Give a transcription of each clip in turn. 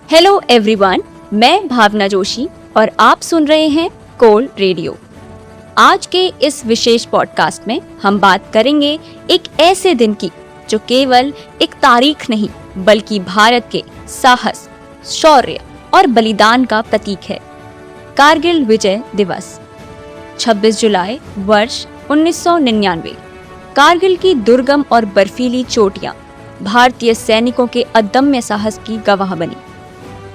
Hello everyone, मैं भावना जोशी और आप सुन रहे हैं कोल रेडियो। आज के इस विशेष पॉडकास्ट में हम बात करेंगे एक ऐसे दिन की जो केवल एक तारीख नहीं बल्कि भारत के साहस, शौर्य और बलिदान का प्रतीक है। कारगिल विजय दिवस 26 जुलाई वर्ष 1999। कारगिल की दुर्गम और बर्फीली चोटियां भारतीय सैनिकों के अदम्य साहस की गवाह बनी।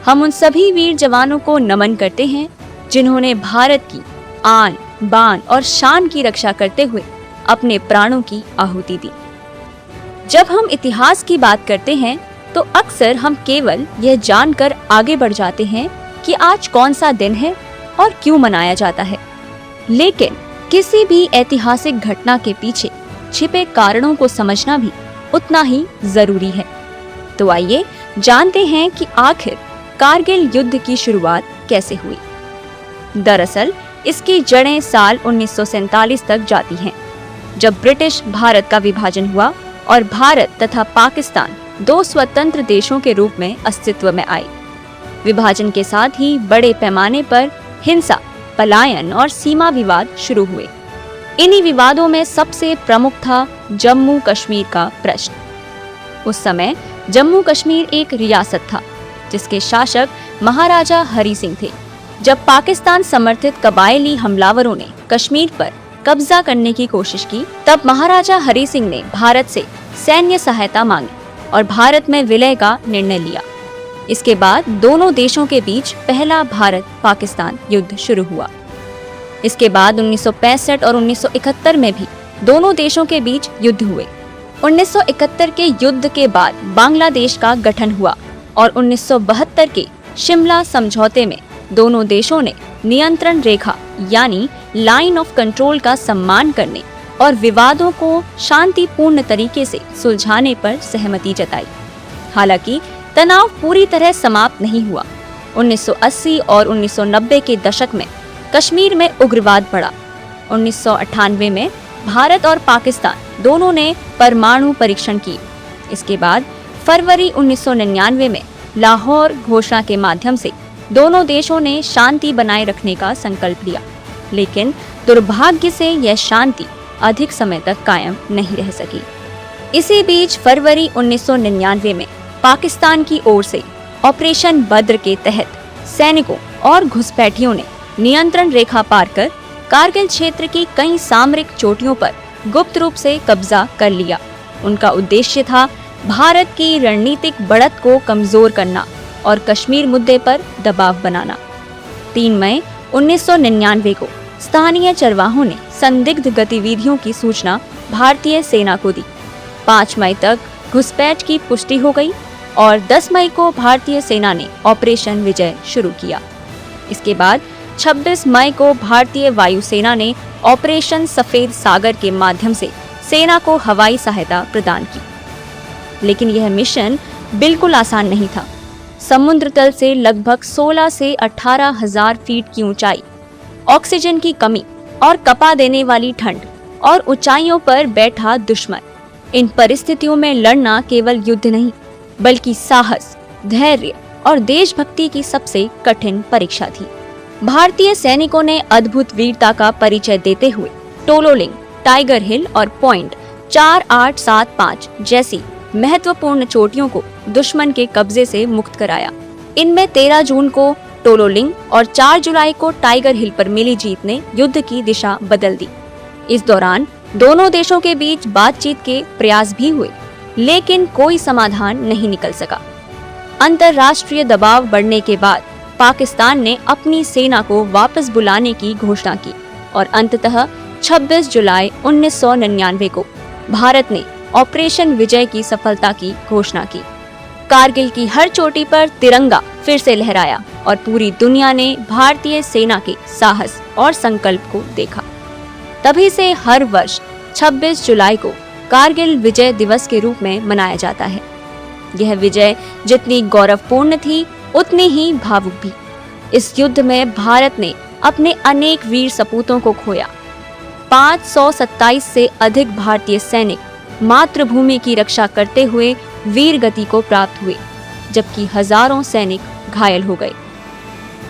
हम उन सभी वीर जवानों को नमन करते हैं जिन्होंने भारत की आन, बान और शान की रक्षा करते हुए अपने प्राणों की आहुति दी। जब हम इतिहास की बात करते हैं तो अक्सर हम केवल यह जानकर आगे बढ़ जाते हैं कि आज कौन सा दिन है और क्यों मनाया जाता है, लेकिन किसी भी ऐतिहासिक घटना के पीछे छिपे कारणों को समझना भी उतना ही जरूरी है। तो आइए जानते हैं कि आखिर कारगिल युद्ध की शुरुआत कैसे हुई। दरअसल इसकी जड़ें साल 1947 तक जाती हैं, जब ब्रिटिश भारत का विभाजन हुआ और भारत तथा पाकिस्तान दो स्वतंत्र देशों के रूप में अस्तित्व में आए। विभाजन के साथ ही बड़े पैमाने पर हिंसा, पलायन और सीमा विवाद शुरू हुए। इन्हीं विवादों में सबसे प्रमुख था जम्मू कश्मीर का प्रश्न। उस समय जम्मू कश्मीर एक रियासत था जिसके शासक महाराजा हरि सिंह थे। जब पाकिस्तान समर्थित कबायली हमलावरों ने कश्मीर पर कब्जा करने की कोशिश की, तब महाराजा हरि सिंह ने भारत से सैन्य सहायता मांगी और भारत में विलय का निर्णय लिया। इसके बाद दोनों देशों के बीच पहला भारत पाकिस्तान युद्ध शुरू हुआ। इसके बाद 1965 और 1971 में भी दोनों देशों के बीच युद्ध हुए। 1971 के युद्ध के बाद बांग्लादेश का गठन हुआ और 1972 के शिमला समझौते में दोनों देशों ने नियंत्रण रेखा यानी लाइन ऑफ कंट्रोल का सम्मान करने और विवादों को शांतिपूर्ण तरीके से सुलझाने पर सहमति जताई। हालांकि तनाव पूरी तरह समाप्त नहीं हुआ। 1980 और 1990 के दशक में कश्मीर में उग्रवाद बढ़ा। 1998 में भारत और पाकिस्तान दोनों ने परमाणु परीक्षण किए। इसके बाद फरवरी 1999 में लाहौर घोषणा के माध्यम से दोनों देशों ने शांति बनाए रखने का संकल्प लिया, लेकिन दुर्भाग्य से यह शांति अधिक समय तक कायम नहीं रह सकी। इसी बीच फरवरी 1999 में पाकिस्तान की ओर से ऑपरेशन बद्र के तहत सैनिकों और घुसपैठियों ने नियंत्रण रेखा पार कर कारगिल क्षेत्र की कई सामरिक चोटियों पर गुप्त रूप से कब्जा कर लिया। उनका उद्देश्य था भारत की रणनीतिक बढ़त को कमजोर करना और कश्मीर मुद्दे पर दबाव बनाना। 3 मई 1999 को स्थानीय चरवाहों ने संदिग्ध गतिविधियों की सूचना भारतीय सेना को दी। 5 मई तक घुसपैठ की पुष्टि हो गई और 10 मई को भारतीय सेना ने ऑपरेशन विजय शुरू किया। इसके बाद 26 मई को भारतीय वायुसेना ने ऑपरेशन सफेद सागर के माध्यम से सेना को हवाई सहायता प्रदान की। लेकिन यह मिशन बिल्कुल आसान नहीं था। समुद्र तल से लगभग 16 से 18 हजार फीट की ऊंचाई, ऑक्सीजन की कमी और कपा देने वाली ठंड और ऊंचाइयों पर बैठा दुश्मन, इन परिस्थितियों में लड़ना केवल युद्ध नहीं बल्कि साहस, धैर्य और देशभक्ति की सबसे कठिन परीक्षा थी। भारतीय सैनिकों ने अद्भुत वीरता का परिचय देते हुए टोलोलिंग, टाइगर हिल और पॉइंट 4875 जैसी महत्वपूर्ण चोटियों को दुश्मन के कब्जे से मुक्त कराया। इनमें 13 जून को टोलोलिंग और 4 जुलाई को टाइगर हिल पर मिली जीत ने युद्ध की दिशा बदल दी। इस दौरान दोनों देशों के बीच बातचीत के प्रयास भी हुए, लेकिन कोई समाधान नहीं निकल सका। अंतर्राष्ट्रीय दबाव बढ़ने के बाद पाकिस्तान ने अपनी सेना को वापस बुलाने की घोषणा की और अंततः 26 जुलाई 1999 को भारत ने ऑपरेशन विजय की सफलता की घोषणा की। कारगिल की हर चोटी पर तिरंगा फिर से लहराया और पूरी दुनिया ने भारतीय सेना के साहस और संकल्प को देखा। तभी से हर वर्ष 26 जुलाई को कारगिल विजय दिवस के रूप में मनाया जाता है। यह विजय जितनी गौरवपूर्ण थी उतनी ही भावुक भी। इस युद्ध में भारत ने अपने अनेक वीर सपूतों को खोया। 527 से अधिक भारतीय सैनिक मातृभूमि की रक्षा करते हुए वीर गति को प्राप्त हुए। जबकि हजारों सैनिक घायल हो गए।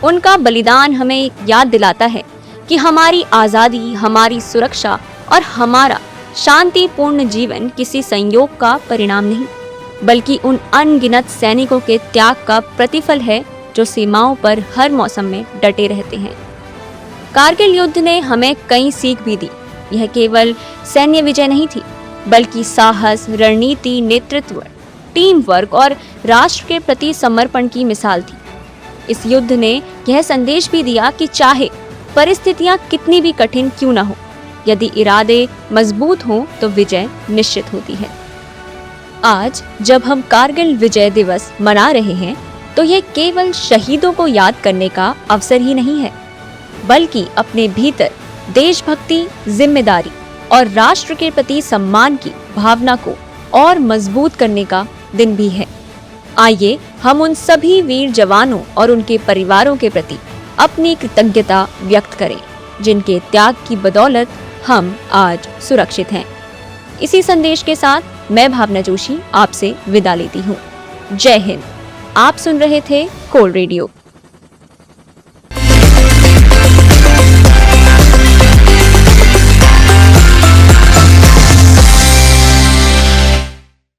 उनका बलिदान हमें याद दिलाता है कि हमारी आजादी, हमारी सुरक्षा और हमारा शांतिपूर्ण जीवन किसी संयोग का परिणाम नहीं, बल्कि उन अनगिनत सैनिकों के त्याग का प्रतिफल है जो सीमाओं पर हर मौसम में डटे रहते हैं। कारगिल युद्ध ने हमें कई सीख भी दी। यह केवल सैन्य विजय नहीं थी, बल्कि साहस, रणनीति, नेतृत्व, टीम वर्क और राष्ट्र के प्रति समर्पण की मिसाल थी। इस युद्ध ने यह संदेश भी दिया कि चाहे परिस्थितियां कितनी भी कठिन क्यों न हो, यदि इरादे मजबूत हों तो विजय निश्चित होती है। आज जब हम कारगिल विजय दिवस मना रहे हैं, तो यह केवल शहीदों को याद करने का अवसर ही नहीं है, बल्कि अपने भीतर देशभक्ति, जिम्मेदारी और राष्ट्र के प्रति सम्मान की भावना को और मजबूत करने का दिन भी है। आइए हम उन सभी वीर जवानों और उनके परिवारों के प्रति अपनी कृतज्ञता व्यक्त करें, जिनके त्याग की बदौलत हम आज सुरक्षित हैं। इसी संदेश के साथ मैं भावना जोशी आपसे विदा लेती हूँ। जय हिंद। आप सुन रहे थे कोल रेडियो।